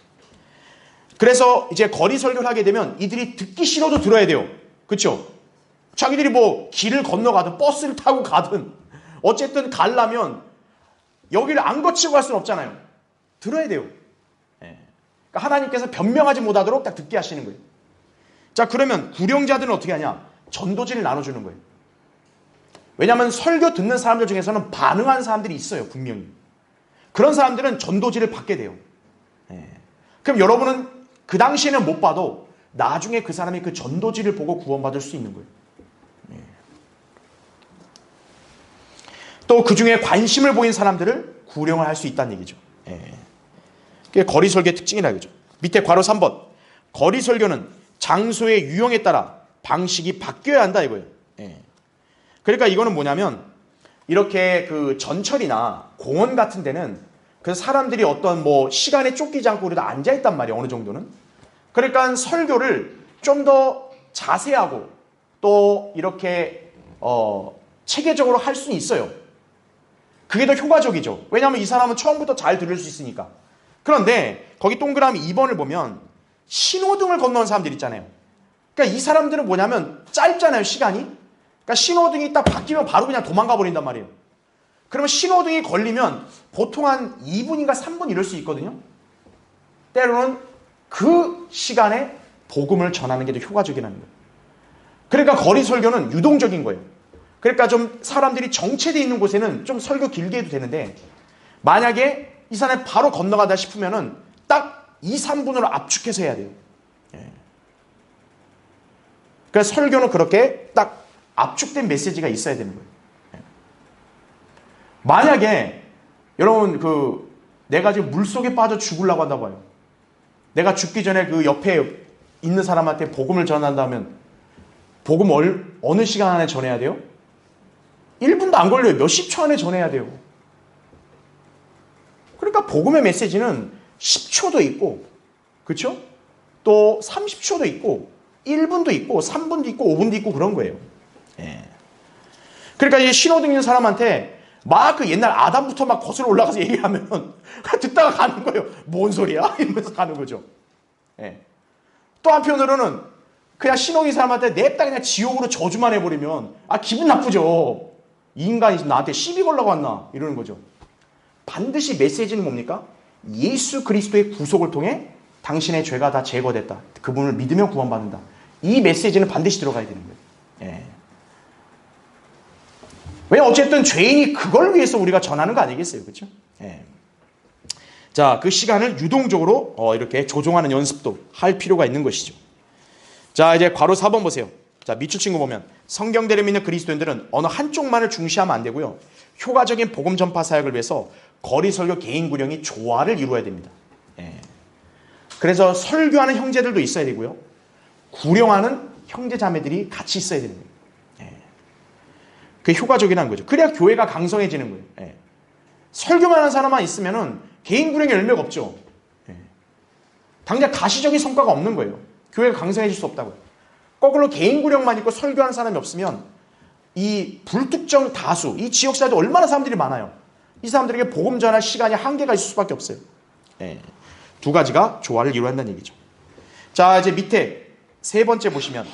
그래서 이제 거리 설교를 하게 되면 이들이 듣기 싫어도 들어야 돼요. 그렇죠? 자기들이 뭐 길을 건너가든 버스를 타고 가든 어쨌든 가려면 여기를 안 거치고 갈 수는 없잖아요. 들어야 돼요. 예. 그러니까 하나님께서 변명하지 못하도록 딱 듣게 하시는 거예요. 자, 그러면 구령자들은 어떻게 하냐? 전도지를 나눠주는 거예요. 왜냐하면 설교 듣는 사람들 중에서는 반응하는 사람들이 있어요. 분명히. 그런 사람들은 전도지를 받게 돼요. 예. 그럼 여러분은 그 당시에는 못 봐도 나중에 그 사람이 그 전도지를 보고 구원받을 수 있는 거예요. 예. 또 그 중에 관심을 보인 사람들을 구령을 할 수 있다는 얘기죠. 예. 그게 거리 설교의 특징이라 이거죠. 밑에 괄호 3번. 거리 설교는 장소의 유형에 따라 방식이 바뀌어야 한다 이거예요. 예. 그러니까 이거는 뭐냐면 이렇게 그 전철이나 공원 같은 데는 그래서 사람들이 어떤 뭐 시간에 쫓기지 않고 그래도 앉아있단 말이에요. 어느 정도는. 그러니까 설교를 좀 더 자세하고 또 이렇게 체계적으로 할 수는 있어요. 그게 더 효과적이죠. 왜냐하면 이 사람은 처음부터 잘 들을 수 있으니까. 그런데 거기 동그라미 2번을 보면 신호등을 건너는 사람들 있잖아요. 그러니까 이 사람들은 뭐냐면 짧잖아요, 시간이. 그러니까 신호등이 딱 바뀌면 바로 그냥 도망가 버린단 말이에요. 그러면 신호등이 걸리면 보통 한 2분인가 3분 이럴 수 있거든요. 때로는 그 시간에 복음을 전하는 게 더 효과적이라는 거예요. 그러니까 거리 설교는 유동적인 거예요. 그러니까 좀 사람들이 정체되어 있는 곳에는 좀 설교 길게 해도 되는데, 만약에 이 사람이 바로 건너가다 싶으면은 딱 2, 3분으로 압축해서 해야 돼요. 그래서 설교는 그렇게 딱 압축된 메시지가 있어야 되는 거예요. 만약에 여러분 내가 지금 물속에 빠져 죽으려고 한다고 해요. 내가 죽기 전에 그 옆에 있는 사람한테 복음을 전한다면 복음 어느 시간 안에 전해야 돼요? 1분도 안 걸려요. 몇십 초 안에 전해야 돼요. 그러니까 복음의 메시지는 10초도 있고, 그렇죠? 또 30초도 있고 1분도 있고 3분도 있고 5분도 있고 그런 거예요. 그러니까 이 신호등 있는 사람한테 막 그 옛날 아담부터 막 거슬러 올라가서 얘기하면 듣다가 가는 거예요. 뭔 소리야? 이러면서 가는 거죠. 또 한편으로는 그냥 신호등 사람한테 냅다 그냥 지옥으로 저주만 해버리면 기분 나쁘죠. 이 인간이 지금 나한테 시비 걸려고 왔나 이러는 거죠. 반드시 메시지는 뭡니까? 예수 그리스도의 구속을 통해 당신의 죄가 다 제거됐다. 그분을 믿으면 구원받는다. 이 메시지는 반드시 들어가야 되는 거예요. 왜냐면 어쨌든 죄인이 그걸 위해서 우리가 전하는 거 아니겠어요? 그렇죠? 자, 그 시간을 유동적으로 이렇게 조종하는 연습도 할 필요가 있는 것이죠. 자, 이제 괄호 4번 보세요. 자, 밑줄 친구 보면 성경대를 믿는 그리스도인들은 어느 한쪽만을 중시하면 안 되고요. 효과적인 복음 전파 사역을 위해서 거리 설교 개인 구령이 조화를 이루어야 됩니다. 그래서 설교하는 형제들도 있어야 되고요. 구령하는 형제 자매들이 같이 있어야 되는 거예요. 그게 효과적이라는 거죠. 그래야 교회가 강성해지는 거예요. 설교만 하는 사람만 있으면은 개인 구령의 열매가 없죠. 당장 가시적인 성과가 없는 거예요. 교회가 강성해질 수 없다고요. 거꾸로 개인 구령만 있고 설교하는 사람이 없으면 이 불특정 다수, 이 지역사회도 얼마나 사람들이 많아요. 이 사람들에게 복음 전할 시간이 한계가 있을 수밖에 없어요. 두 가지가 조화를 이루어야 한다는 얘기죠. 자, 이제 밑에 세 번째 보시면,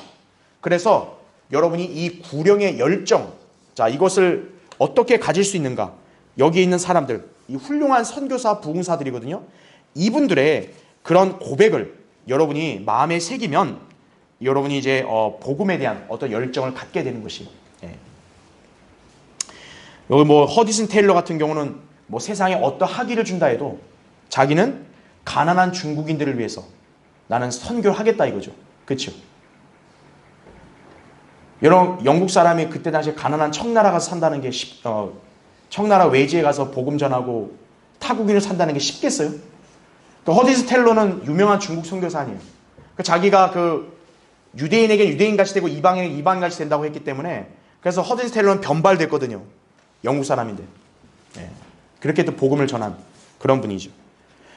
그래서 여러분이 이 구령의 열정, 자, 이것을 어떻게 가질 수 있는가? 여기 있는 사람들, 이 훌륭한 선교사, 부흥사들이거든요. 이분들의 그런 고백을 여러분이 마음에 새기면 여러분이 이제 복음에 대한 어떤 열정을 갖게 되는 것이에요. 여기 뭐 허디슨 테일러 같은 경우는 뭐 세상에 어떤 학위를 준다 해도 자기는 가난한 중국인들을 위해서 나는 선교를 하겠다 이거죠. 그렇죠? 여러분, 영국 사람이 그때 당시에 가난한 청나라 가서 산다는 게 청나라 외지에 가서 복음 전하고 타국인을 산다는 게 쉽겠어요? 그 허디슨 테일러는 유명한 중국 선교사 아니에요. 그 자기가 그 유대인에게 유대인같이 되고 이방인에게 이방인같이 된다고 했기 때문에, 그래서 허디슨 테일러는 변발됐거든요. 영국 사람인데. 그렇게 또 복음을 전한 그런 분이죠.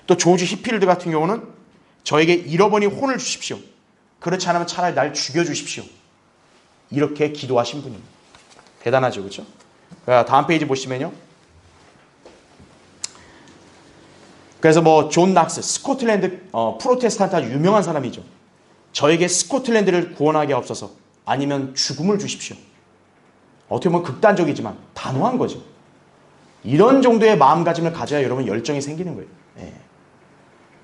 또 조지 히필드 같은 경우는 저에게 잃어버린 혼을 주십시오. 그렇지 않으면 차라리 날 죽여주십시오. 이렇게 기도하신 분입니다. 대단하죠, 그렇죠? 다음 페이지 보시면요. 그래서 뭐 존 낙스, 스코틀랜드 프로테스탄트 아주 유명한 사람이죠. 저에게 스코틀랜드를 구원하게 하옵소서. 아니면 죽음을 주십시오. 어떻게 보면 극단적이지만 단호한 거죠. 이런 정도의 마음가짐을 가져야 여러분 열정이 생기는 거예요.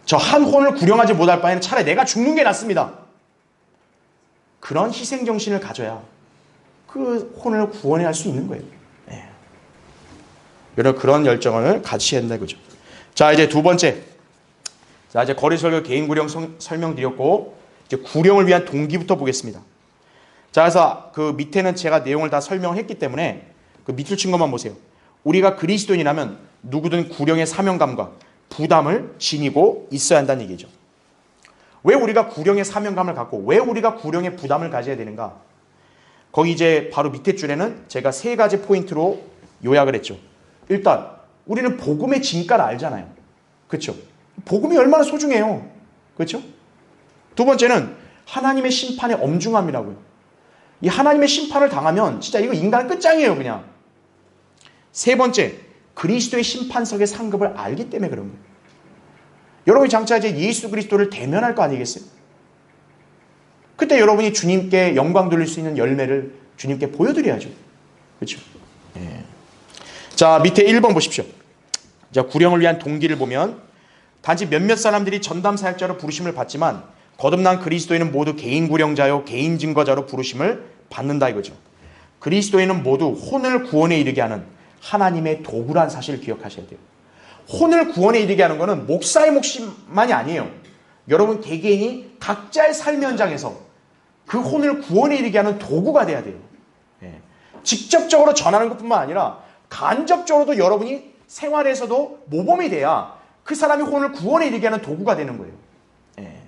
저 한 혼을 구령하지 못할 바에는 차라리 내가 죽는 게 낫습니다. 그런 희생정신을 가져야 그 혼을 구원해야 할 수 있는 거예요. 여러분 그런 열정을 가지셔야 된다 이거죠. 자, 이제 두 번째. 자, 이제 거리설교 개인 구령 설명드렸고, 이제 구령을 위한 동기부터 보겠습니다. 자, 그래서 그 밑에는 제가 내용을 다 설명했기 때문에 그 밑줄 친 것만 보세요. 우리가 그리스도인이라면 누구든 구령의 사명감과 부담을 지니고 있어야 한다는 얘기죠. 왜 우리가 구령의 사명감을 갖고 왜 우리가 구령의 부담을 가져야 되는가? 거기 이제 바로 밑에 줄에는 제가 세 가지 포인트로 요약을 했죠. 일단 우리는 복음의 진가를 알잖아요. 그렇죠? 복음이 얼마나 소중해요. 그렇죠? 두 번째는 하나님의 심판의 엄중함이라고요. 이 하나님의 심판을 당하면 진짜 이거 인간 끝장이에요, 그냥. 세 번째, 그리스도의 심판석의 상급을 알기 때문에 그런 거예요. 여러분이 장차 이제 예수 그리스도를 대면할 거 아니겠어요? 그때 여러분이 주님께 영광 돌릴 수 있는 열매를 주님께 보여드려야죠. 그렇죠? 예. 자, 밑에 1번 보십시오. 자, 구령을 위한 동기를 보면 단지 몇몇 사람들이 전담 사역자로 부르심을 받지만 거듭난 그리스도인은 모두 개인 구령자요 개인 증거자로 부르심을 받는다 이거죠. 그리스도인은 모두 혼을 구원에 이르게 하는 하나님의 도구란 사실을 기억하셔야 돼요. 혼을 구원에 이르게 하는 것은 목사의 몫만이 아니에요. 여러분 개개인이 각자의 삶의 현장에서 그 혼을 구원에 이르게 하는 도구가 돼야 돼요. 예. 직접적으로 전하는 것뿐만 아니라 간접적으로도 여러분이 생활에서도 모범이 돼야 그 사람이 혼을 구원에 이르게 하는 도구가 되는 거예요. 예.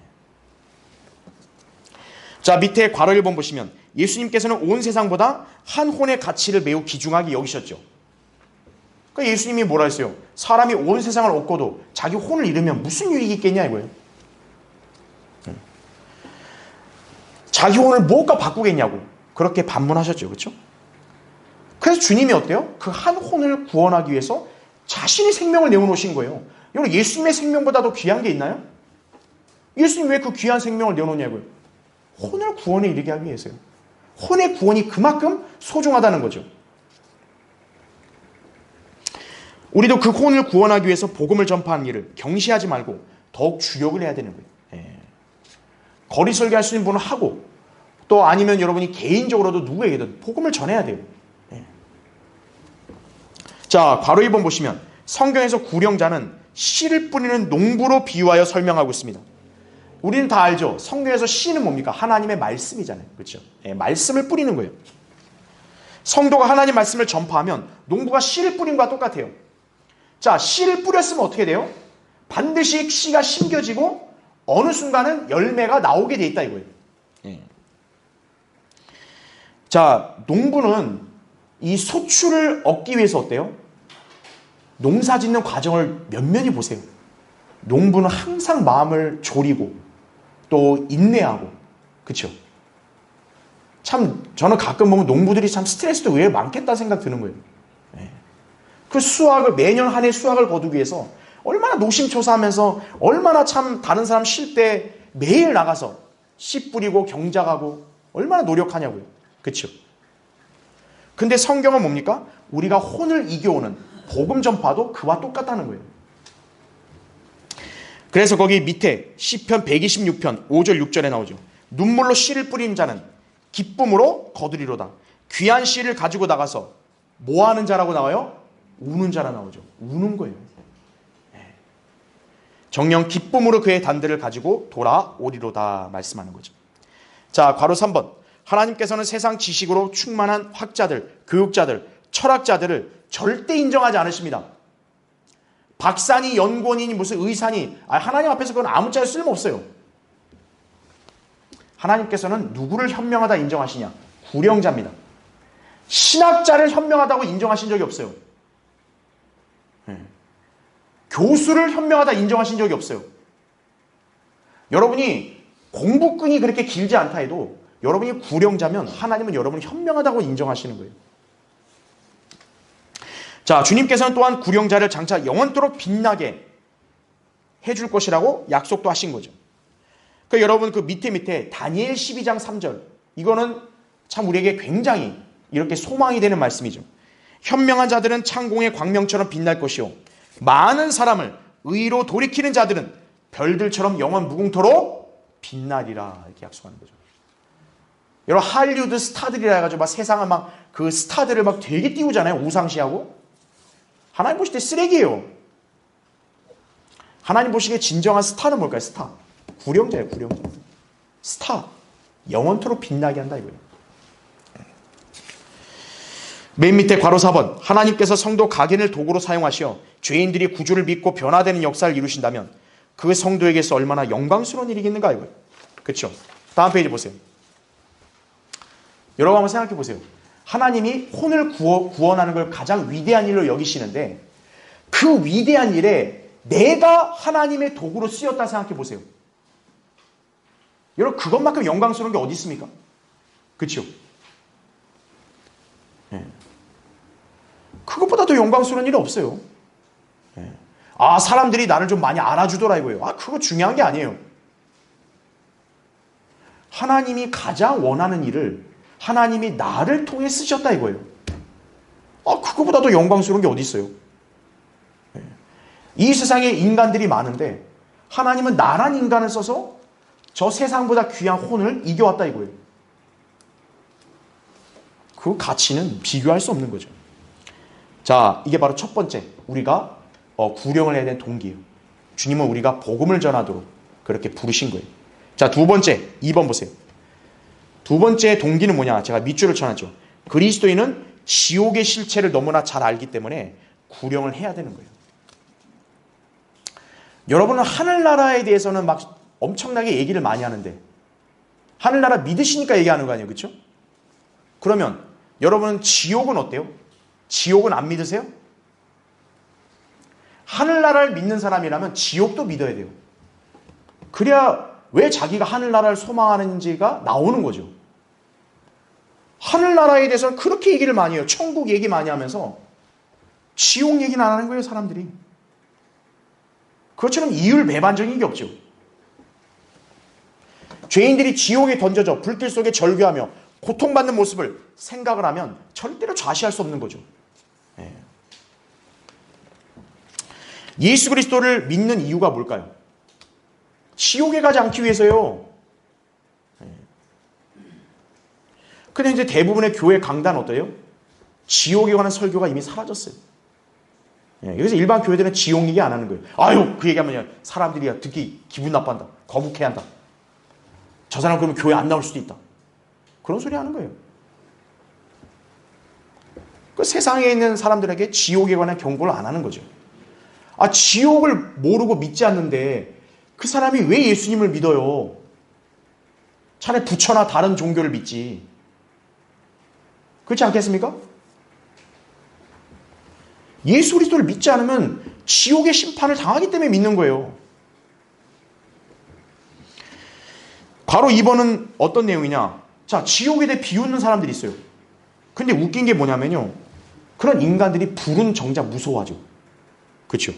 자, 밑에 괄호 1번 보시면 예수님께서는 온 세상보다 한 혼의 가치를 매우 귀중하게 여기셨죠. 그러니까 예수님이 뭐라 했어요? 사람이 온 세상을 얻고도 자기 혼을 잃으면 무슨 유익이 있겠냐 이거예요. 자기 혼을 무엇과 바꾸겠냐고 그렇게 반문하셨죠. 그렇죠? 그래서 주님이 어때요? 그 한 혼을 구원하기 위해서 자신의 생명을 내어놓으신 거예요. 여러분 예수님의 생명보다도 귀한 게 있나요? 예수님 왜 그 귀한 생명을 내어놓냐고요? 혼을 구원에 이르게 하기 위해서요. 혼의 구원이 그만큼 소중하다는 거죠. 우리도 그 혼을 구원하기 위해서 복음을 전파하는 일을 경시하지 말고 더욱 주력을 해야 되는 거예요. 예. 거리 설교할 수 있는 분은 하고 또 아니면 여러분이 개인적으로도 누구에게든 복음을 전해야 돼요. 예. 자, 괄호 2번 보시면 성경에서 구령자는 씨를 뿌리는 농부로 비유하여 설명하고 있습니다. 우리는 다 알죠. 성경에서 씨는 뭡니까? 하나님의 말씀이잖아요. 그렇죠? 예, 말씀을 뿌리는 거예요. 성도가 하나님 말씀을 전파하면 농부가 씨를 뿌린 것과 똑같아요. 자, 씨를 뿌렸으면 어떻게 돼요? 반드시 씨가 심겨지고 어느 순간은 열매가 나오게 돼 있다 이거예요. 예. 자, 농부는 이 소출을 얻기 위해서 어때요? 농사 짓는 과정을 면면히 보세요. 농부는 항상 마음을 졸이고 또 인내하고, 그렇죠? 참 저는 가끔 보면 농부들이 참 스트레스도 왜 많겠다 생각 드는 거예요. 예. 그 수확을 매년 한 해 수확을 거두기 위해서 얼마나 노심초사하면서 얼마나 참 다른 사람 쉴 때 매일 나가서 씨 뿌리고 경작하고 얼마나 노력하냐고요. 그렇죠? 근데 성경은 뭡니까? 우리가 혼을 이겨오는 복음 전파도 그와 똑같다는 거예요. 그래서 거기 밑에 시편 126편 5절 6절에 나오죠. 눈물로 씨를 뿌린 자는 기쁨으로 거두리로다. 귀한 씨를 가지고 나가서 뭐 하는 자라고 나와요? 우는 자라 나오죠. 우는 거예요. 정녕 기쁨으로 그의 단들을 가지고 돌아오리로다 말씀하는 거죠. 자, 괄호 3번. 하나님께서는 세상 지식으로 충만한 학자들, 교육자들, 철학자들을 절대 인정하지 않으십니다. 박사니 연구원이니 무슨 의사니 하나님 앞에서 그건 아무짝에 쓸모없어요. 하나님께서는 누구를 현명하다 인정하시냐? 구령자입니다. 신학자를 현명하다고 인정하신 적이 없어요. 교수를 현명하다 인정하신 적이 없어요. 여러분이 공부끈이 그렇게 길지 않다 해도 여러분이 구령자면 하나님은 여러분을 현명하다고 인정하시는 거예요. 자, 주님께서는 또한 구령자를 장차 영원토록 빛나게 해줄 것이라고 약속도 하신 거죠. 그러니까 여러분 그 밑에 다니엘 12장 3절 이거는 참 우리에게 굉장히 이렇게 소망이 되는 말씀이죠. 현명한 자들은 창공의 광명처럼 빛날 것이요 많은 사람을 의로 돌이키는 자들은 별들처럼 영원 무궁토록 빛나리라 이렇게 약속하는 거죠. 여러분 할리우드 스타들이라 해가지고 막 세상을 막 그 스타들을 막 되게 띄우잖아요. 우상시하고. 하나님 보실 때 쓰레기예요. 하나님 보시기에 진정한 스타는 뭘까요? 스타. 구령자예요. 구령자. 스타. 영원토록 빛나게 한다 이거예요. 맨 밑에 괄호 4번. 하나님께서 성도 가겐을 도구로 사용하시어 죄인들이 구주를 믿고 변화되는 역사를 이루신다면 그 성도에게서 얼마나 영광스러운 일이겠는가 이거예요. 그렇죠? 다음 페이지 보세요. 여러분 한번 생각해 보세요. 하나님이 혼을 구원하는 걸 가장 위대한 일로 여기시는데 그 위대한 일에 내가 하나님의 도구로 쓰였다 생각해 보세요. 여러분 그것만큼 영광스러운 게 어디 있습니까? 그렇죠? 예. 그것보다 더 영광스러운 일이 없어요. 예. 아, 사람들이 나를 좀 많이 알아주더라 이거예요. 아, 그거 중요한 게 아니에요. 하나님이 가장 원하는 일을 하나님이 나를 통해 쓰셨다 이거예요. 아, 그거보다 더 영광스러운 게 어디 있어요? 예. 이 세상에 인간들이 많은데 하나님은 나란 인간을 써서 저 세상보다 귀한 혼을 이겨왔다 이거예요. 그 가치는 비교할 수 없는 거죠. 자, 이게 바로 첫 번째 우리가 구령을 해야 되는 동기예요. 주님은 우리가 복음을 전하도록 그렇게 부르신 거예요. 자, 두 번째 2번 보세요. 두 번째 동기는 뭐냐? 제가 밑줄을 쳐놨죠. 그리스도인은 지옥의 실체를 너무나 잘 알기 때문에 구령을 해야 되는 거예요. 여러분은 하늘나라에 대해서는 막 엄청나게 얘기를 많이 하는데 하늘나라 믿으시니까 얘기하는 거 아니에요. 그렇죠? 그러면 여러분 지옥은 어때요? 지옥은 안 믿으세요? 하늘나라를 믿는 사람이라면 지옥도 믿어야 돼요. 그래야 왜 자기가 하늘나라를 소망하는지가 나오는 거죠. 하늘나라에 대해서는 그렇게 얘기를 많이 해요. 천국 얘기 많이 하면서 지옥 얘기는 안 하는 거예요. 사람들이. 그것처럼 이율배반적인 게 없죠. 죄인들이 지옥에 던져져 불길 속에 절규하며 고통받는 모습을 생각을 하면 절대로 좌시할 수 없는 거죠. 예. 예수 그리스도를 믿는 이유가 뭘까요? 지옥에 가지 않기 위해서요. 근데 이제 대부분의 교회 강단은 어때요? 지옥에 관한 설교가 이미 사라졌어요. 그래서 일반 교회들은 지옥 얘기 안 하는 거예요. 아유, 그 얘기하면 사람들이 듣기 기분 나빠한다. 거북해 한다. 저 사람 그러면 교회 안 나올 수도 있다. 그런 소리 하는 거예요. 그 세상에 있는 사람들에게 지옥에 관한 경고를 안 하는 거죠. 아, 지옥을 모르고 믿지 않는데 그 사람이 왜 예수님을 믿어요? 차라리 부처나 다른 종교를 믿지. 그렇지 않겠습니까? 예수 그리스도를 믿지 않으면 지옥의 심판을 당하기 때문에 믿는 거예요. 바로 2번은 어떤 내용이냐? 자, 지옥에 대해 비웃는 사람들이 있어요. 근데 웃긴 게 뭐냐면요. 그런 인간들이 불은 정작 무서워하죠. 그렇죠?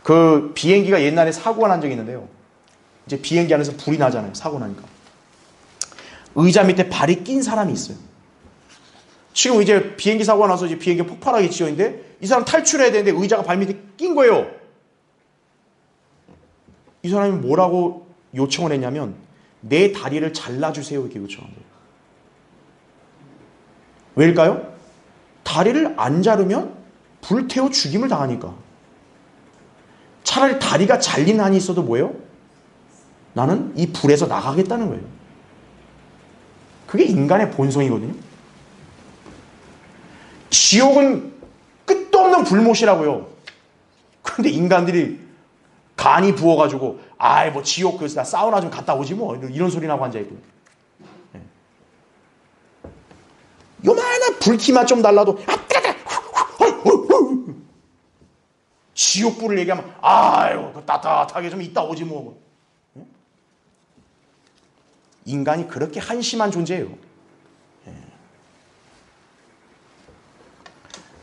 그 비행기가 옛날에 사고가 난 적이 있는데요. 이제 비행기 안에서 불이 나잖아요. 사고 나니까. 의자 밑에 발이 낀 사람이 있어요. 지금 이제 비행기 사고가 나서 이제 비행기 폭발하기 지경인데 이 사람 탈출해야 되는데 의자가 발 밑에 낀 거예요. 이 사람이 뭐라고 요청을 했냐면 내 다리를 잘라주세요 이렇게 요청한 거예요. 왜일까요? 다리를 안 자르면 불태워 죽임을 당하니까. 차라리 다리가 잘린 한이 있어도 뭐예요? 나는 이 불에서 나가겠다는 거예요. 그게 인간의 본성이거든요. 지옥은 끝도 없는 불못이라고요. 그런데 인간들이 간이 부어가지고 아이 뭐 지옥 그래서 나 사우나 좀 갔다 오지 뭐 이런 소리나고 앉아있고. 네. 요만한 불키만 좀 달라도 아 뜨거워 지옥불을 얘기하면 아유 따뜻하게 좀 있다 오지 뭐. 네? 인간이 그렇게 한심한 존재예요. 네.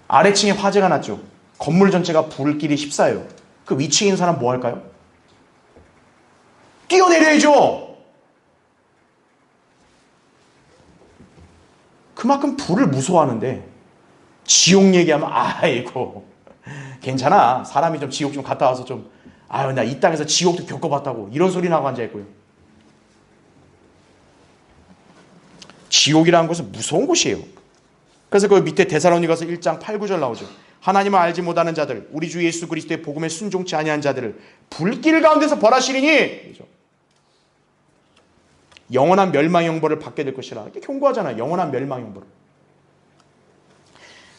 아래층에 화재가 났죠. 건물 전체가 불길이 휩싸여요. 그 위층에 있는 사람 뭐 할까요? 뛰어내려야죠. 그만큼 불을 무서워하는데 지옥 얘기하면 아이고 괜찮아. 사람이 좀 지옥 좀 갔다 와서 좀 아유 나 이 땅에서 지옥도 겪어봤다고 이런 소리 나고 앉아있고요. 지옥이라는 것은 무서운 곳이에요. 그래서 그 밑에 데살로니가서 1장 8, 9절 나오죠. 하나님을 알지 못하는 자들, 우리 주 예수 그리스도의 복음에 순종치 아니한 자들을 불길 가운데서 벌하시리니 영원한 멸망 형벌을 받게 될 것이라. 이렇게 경고하잖아요. 영원한 멸망 형벌을.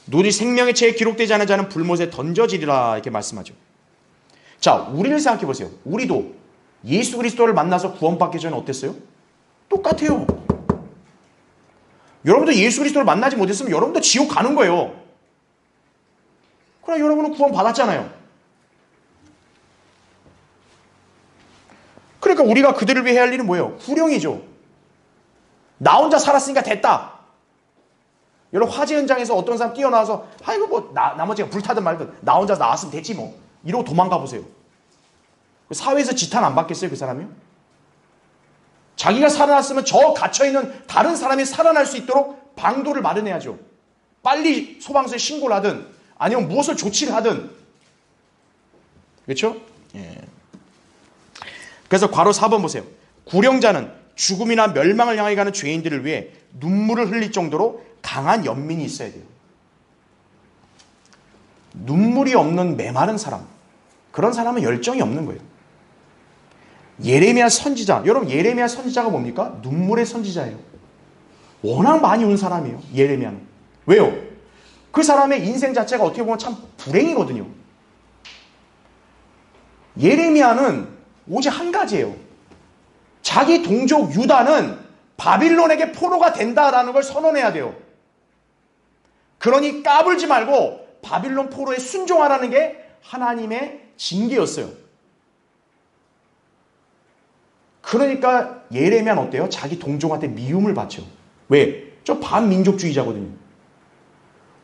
누리 생명의 채에 기록되지 않은 자는 불못에 던져지리라 이렇게 말씀하죠. 자, 우리를 생각해 보세요. 우리도 예수 그리스도를 만나서 구원받기 전에 어땠어요? 똑같아요. 여러분도 예수 그리스도를 만나지 못했으면 여러분도 지옥 가는 거예요. 그러나 여러분은 구원 받았잖아요. 그래 그러니까 우리가 그들을 위해 해야 할 일은 뭐예요? 구령이죠. 나 혼자 살았으니까 됐다. 여러분, 화재 현장에서 어떤 사람 뛰어나와서 아이고 뭐 나머지가 불타든 말든 나 혼자 나왔으면 됐지 뭐 이러고 도망가 보세요. 사회에서 지탄 안 받겠어요, 그 사람이요? 자기가 살아났으면 저 갇혀있는 다른 사람이 살아날 수 있도록 방도를 마련해야죠. 빨리 소방서에 신고를 하든 아니면 무엇을 조치를 하든. 그렇죠? 예. 그래서 괄호 4번 보세요. 구령자는 죽음이나 멸망을 향해 가는 죄인들을 위해 눈물을 흘릴 정도로 강한 연민이 있어야 돼요. 눈물이 없는 메마른 사람, 그런 사람은 열정이 없는 거예요. 예레미야 선지자, 여러분 예레미야 선지자가 뭡니까? 눈물의 선지자예요. 워낙 많이 운 사람이에요, 예레미야는. 왜요? 그 사람의 인생 자체가 어떻게 보면 참 불행이거든요. 예레미야는 오직 한 가지예요. 자기 동족 유다는 바빌론에게 포로가 된다라는 걸 선언해야 돼요. 그러니 까불지 말고 바빌론 포로에 순종하라는 게 하나님의 징계였어요. 그러니까 예레미야는 어때요? 자기 동족한테 미움을 받죠. 왜? 저 반민족주의자거든요.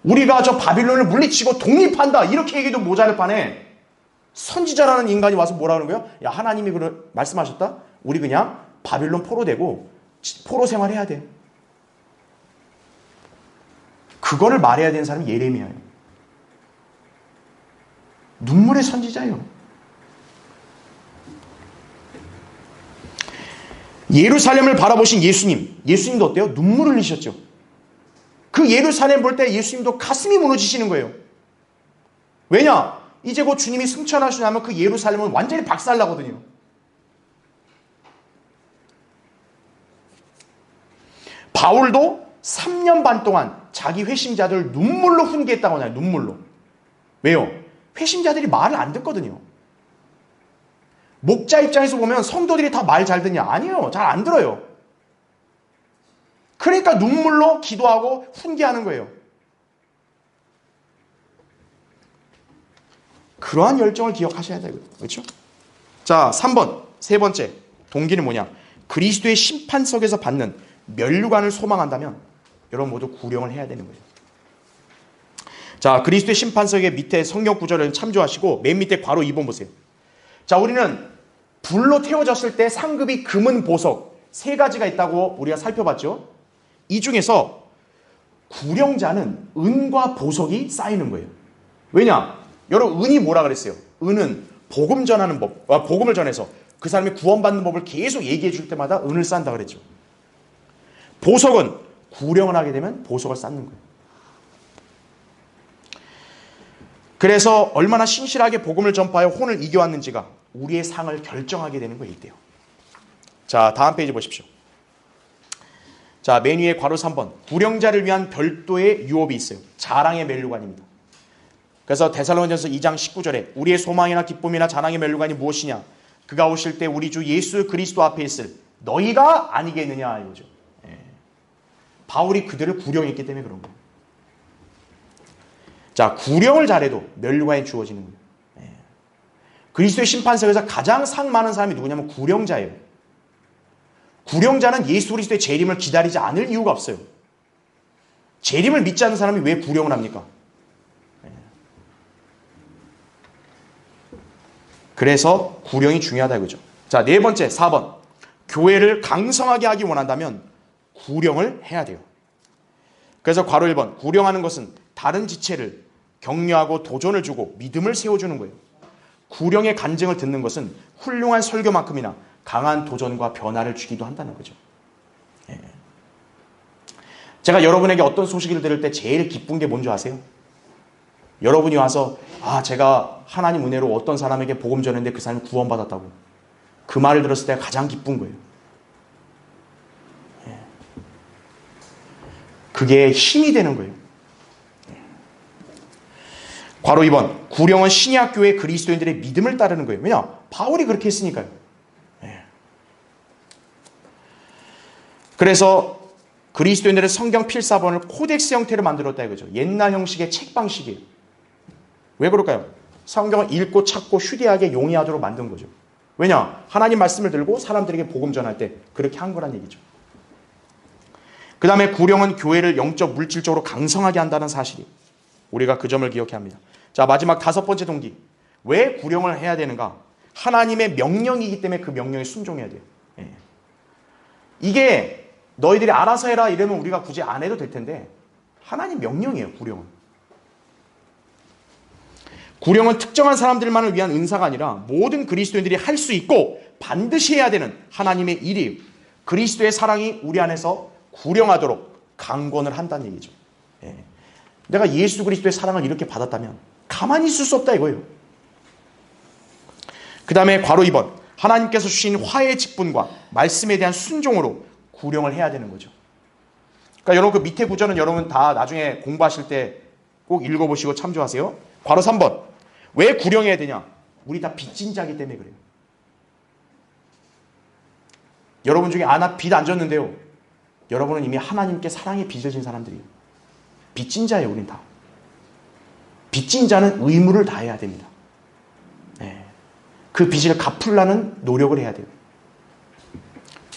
우리가 저 바빌론을 물리치고 독립한다 이렇게 얘기도 모자랄 판에 선지자라는 인간이 와서 뭐라 하는 거예요? 야, 하나님이 말씀하셨다? 우리 그냥 바빌론 포로 되고 포로 생활해야 돼. 그거를 말해야 되는 사람이 예레미야예요. 눈물의 선지자예요. 예루살렘을 바라보신 예수님도 어때요? 눈물을 흘리셨죠. 그 예루살렘 볼 때 예수님도 가슴이 무너지시는 거예요. 왜냐? 이제 곧 주님이 승천하시냐면 그 예루살렘은 완전히 박살나거든요. 바울도 3년 반 동안 자기 회심자들 눈물로 훈계했다고 하잖아요. 눈물로. 왜요? 회심자들이 말을 안 듣거든요. 목자 입장에서 보면 성도들이 다 말 잘 듣냐? 아니에요. 잘 안 들어요. 그러니까 눈물로 기도하고 훈계하는 거예요. 그러한 열정을 기억하셔야 되거든요. 그렇죠? 자, 3번. 세 번째. 동기는 뭐냐? 그리스도의 심판석에서 받는 면류관을 소망한다면 여러분 모두 구령을 해야 되는 거예요. 자, 그리스도의 심판석의 밑에 성경 구절을 참조하시고 맨 밑에 괄호 2번 보세요. 자, 우리는 불로 태워졌을 때 상급이 금은 보석 세 가지가 있다고 우리가 살펴봤죠. 이 중에서 구령자는 은과 보석이 쌓이는 거예요. 왜냐? 여러분 은이 뭐라 그랬어요? 은은 복음 전하는 법, 복음을 전해서 그 사람이 구원받는 법을 계속 얘기해 줄 때마다 은을 쌓는다 그랬죠. 보석은 구령을 하게 되면 보석을 쌓는 거예요. 그래서 얼마나 신실하게 복음을 전파하여 혼을 이겨왔는지가 우리의 상을 결정하게 되는 거예요. 이때요. 자, 다음 페이지 보십시오. 자, 맨 위에 괄호 3번. 구령자를 위한 별도의 유업이 있어요. 자랑의 면류관입니다. 그래서 데살로니가전서 2장 19절에 우리의 소망이나 기쁨이나 자랑의 면류관이 무엇이냐? 그가 오실 때 우리 주 예수 그리스도 앞에 있을 너희가 아니겠느냐 이거죠. 예. 바울이 그들을 구령했기 때문에 그런 거예요. 자, 구령을 잘해도 면류관이 주어지는 거예요. 예. 그리스도의 심판석에서 가장 상 많은 사람이 누구냐면 구령자예요. 구령자는 예수 그리스도의 재림을 기다리지 않을 이유가 없어요. 재림을 믿지 않는 사람이 왜 구령을 합니까? 그래서 구령이 중요하다 이거죠. 자, 네 번째 4번. 교회를 강성하게 하기 원한다면 구령을 해야 돼요. 그래서 괄호 1번. 구령하는 것은 다른 지체를 격려하고 도전을 주고 믿음을 세워주는 거예요. 구령의 간증을 듣는 것은 훌륭한 설교만큼이나 강한 도전과 변화를 주기도 한다는 거죠. 예. 제가 여러분에게 어떤 소식을 들을 때 제일 기쁜 게 뭔지 아세요? 여러분이 와서 제가 하나님 은혜로 어떤 사람에게 복음 전했는데 그 사람이 구원받았다고. 그 말을 들었을 때 가장 기쁜 거예요. 예. 그게 힘이 되는 거예요. 괄호 2번. 구령은 신약교회 그리스도인들의 믿음을 따르는 거예요. 왜냐? 바울이 그렇게 했으니까요. 예. 그래서 그리스도인들의 성경 필사본을 코덱스 형태로 만들었다 이거죠. 옛날 형식의 책 방식이에요. 왜 그럴까요? 성경을 읽고 찾고 휴대하게 용이하도록 만든 거죠. 왜냐? 하나님 말씀을 들고 사람들에게 복음 전할 때 그렇게 한 거란 얘기죠. 그 다음에 구령은 교회를 영적 물질적으로 강성하게 한다는 사실이 우리가 그 점을 기억해야 합니다. 자, 마지막 5번째 동기. 왜 구령을 해야 되는가? 하나님의 명령이기 때문에 그 명령에 순종해야 돼요. 예. 이게 너희들이 알아서 해라 이러면 우리가 굳이 안 해도 될 텐데 하나님 명령이에요. 구령은. 구령은 특정한 사람들만을 위한 은사가 아니라 모든 그리스도인들이 할 수 있고 반드시 해야 되는 하나님의 일이에요. 그리스도의 사랑이 우리 안에서 구령하도록 강권을 한다는 얘기죠. 예. 내가 예수 그리스도의 사랑을 이렇게 받았다면 가만히 있을 수 없다 이거예요. 그 다음에 괄호 2번. 하나님께서 주신 화해의 직분과 말씀에 대한 순종으로 구령을 해야 되는 거죠. 그러니까 여러분 그 밑에 구절은 여러분 다 나중에 공부하실 때 꼭 읽어보시고 참조하세요. 괄호 3번. 왜 구령해야 되냐? 우리 다 빚진 자이기 때문에 그래요. 여러분 중에 나 빚 안 졌는데요. 여러분은 이미 하나님께 사랑에 빚을 진 사람들이에요. 빚진 자예요, 우린 다. 빚진 자는 의무를 다해야 됩니다. 네. 그 빚을 갚으려는 노력을 해야 돼요.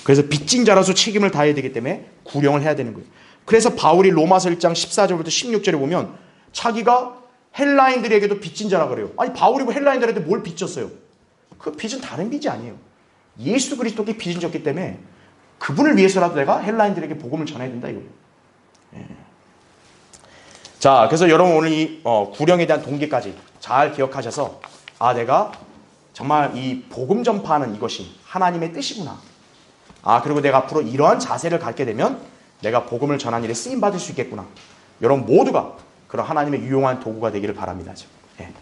그래서 빚진 자라서 책임을 다해야 되기 때문에 구령을 해야 되는 거예요. 그래서 바울이 로마서 1장 14절부터 16절에 보면 자기가 헬라인들에게도 빚진 자라 그래요. 아니 바울이 헬라인들한테 뭘 빚졌어요? 그 빚은 다른 빚이 아니에요. 예수 그리스도께 빚을 졌기 때문에 그분을 위해서라도 내가 헬라인들에게 복음을 전해야 된다 이거예요. 예. 자, 그래서 여러분 오늘 이 구령에 대한 동기까지 잘 기억하셔서 내가 정말 이 복음 전파하는 이것이 하나님의 뜻이구나. 그리고 내가 앞으로 이러한 자세를 갖게 되면 내가 복음을 전하는 일에 쓰임 받을 수 있겠구나. 여러분 모두가 그런 하나님의 유용한 도구가 되기를 바랍니다. 예.